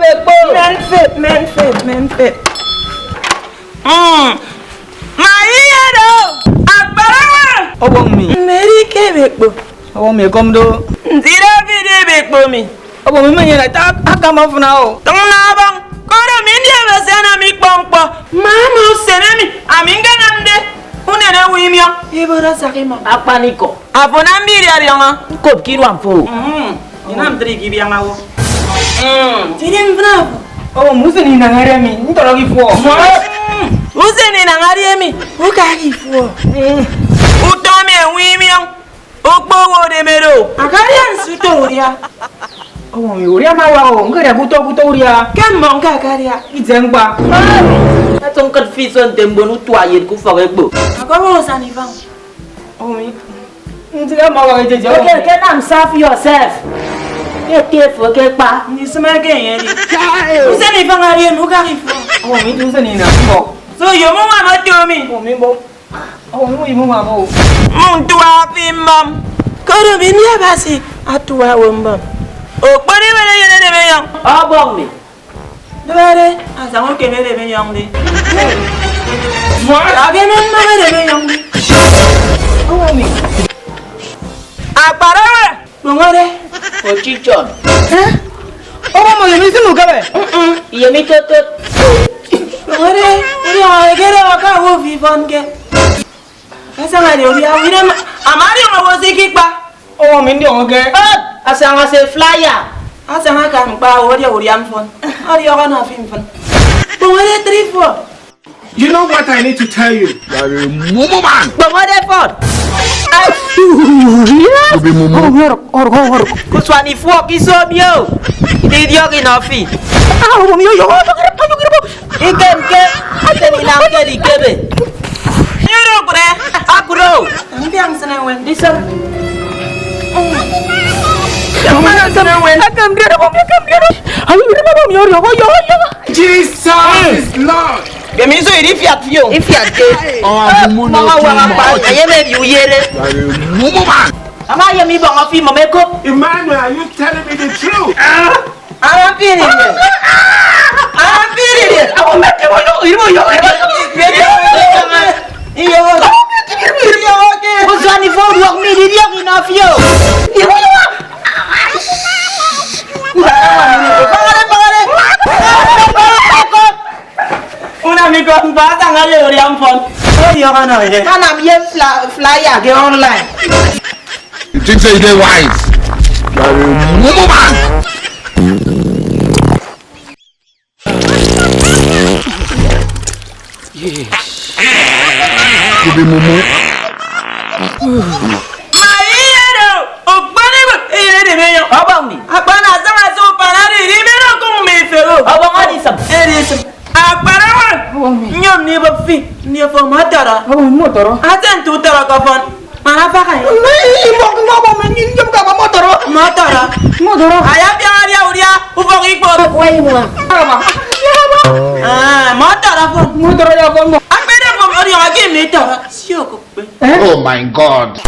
Men fit. Maiyero. Agbara. Obo mi. Meri kebekpo. Obo mi kom do. Ndira vide bekpo mi. Obo mi menye ta akama funa o. Tongna bang. Koro mi ndi abasana mi kpomkpo. Mama usenemi. Aminga namde. Unene wimyo. Ibora sakima. Akpaniko. Afona mbiri arianga. Kop kirwan fo. Ina mtri kibianga wo. Tini mbravo. Obo musi ni nangare mi. Ntoro ki fo. Useni na ngari mi. Ukaki fo. Utome wimyo. Okpowo de mero. Akari ansuto uria. Obo mi uria ma wa o. Ngare buto uria. Kemmo ngakaria. Izengba. Atong kat fison tembonu tuayet ku fogekbo. Akobo sani bang. Obo mi. Ntira ma wa jeje. Okay, get am serve yourself. Get careful, get pa. Ni semake yeli. Useni bang ari mu kaki fo. Obo mi tu se ni na mbo. So yo mo mama tomi. Obo mi bo. Obo mi mo ma bo. Muntu afimbam. Koro mi ni abasi atuwa wombam. Okpori wele yele de beyan. Obong mi. Debere asango keme de beyan de. Abi men mama de beyan de. Obo mi. Agbara. Bongore. Ochichon. Obo mo yemi sinu kabe. Yemi totot. Bongore. Uri awegere waka wo vivonge. Kasanga de uri awire ma. Amari mo wo sikikpa. Obo mi ndi onge. Asanga se flyer. Asanga kan pa ori uri amfon. Ari yoga na fimfon. Bongore 3-4. You know what I need to tell you? You're a mumu man. Bongore fort. You be mumu. Kuswani fuok isomyo. Ididio kinofi. Obo mi yo. Ikemke. Ateni namke dikebe. Nyoro kure. Akuro. Ambi ang sana wen. Disam. Jesus is Lord. Gemi so iri fiat fio. Ifiate. Oh, mumu no Mama too wanga pa. much. Ayeme biuyere. You're a mumu man. Ama yemi bongo fi momeko. Emmanuel, are you telling me the truth? Arapiri ye. Arapiri ye. Obo me ke yo. Kuswani fuok wak mi ididio kinofio. Una mi kon ba ngale ori amfon. O yo kana ye. Kanam yem flyer ge online. You think say they wise? You're a mumu man. You be mumu. Maiyero. Ogbani bo ire de meyo. Obong mi. Agbana sama so panari ri mero ko me fero. Obong adisam. Erisem. Agbara wa. Nyom ni bo fi. Ni fo matara. Obo mi mo toro. Aten tu tara ka fon. Mana pa kai. Obo mi ni njom ka ba mo toro. Matara. Mo toro. Aya bi aria uria. Ufo ikpo. Wai mo. Matara fon. Mo toro ya bo mo. Agbere fo ori o gi mi tara. Si o ko pe. Oh my God.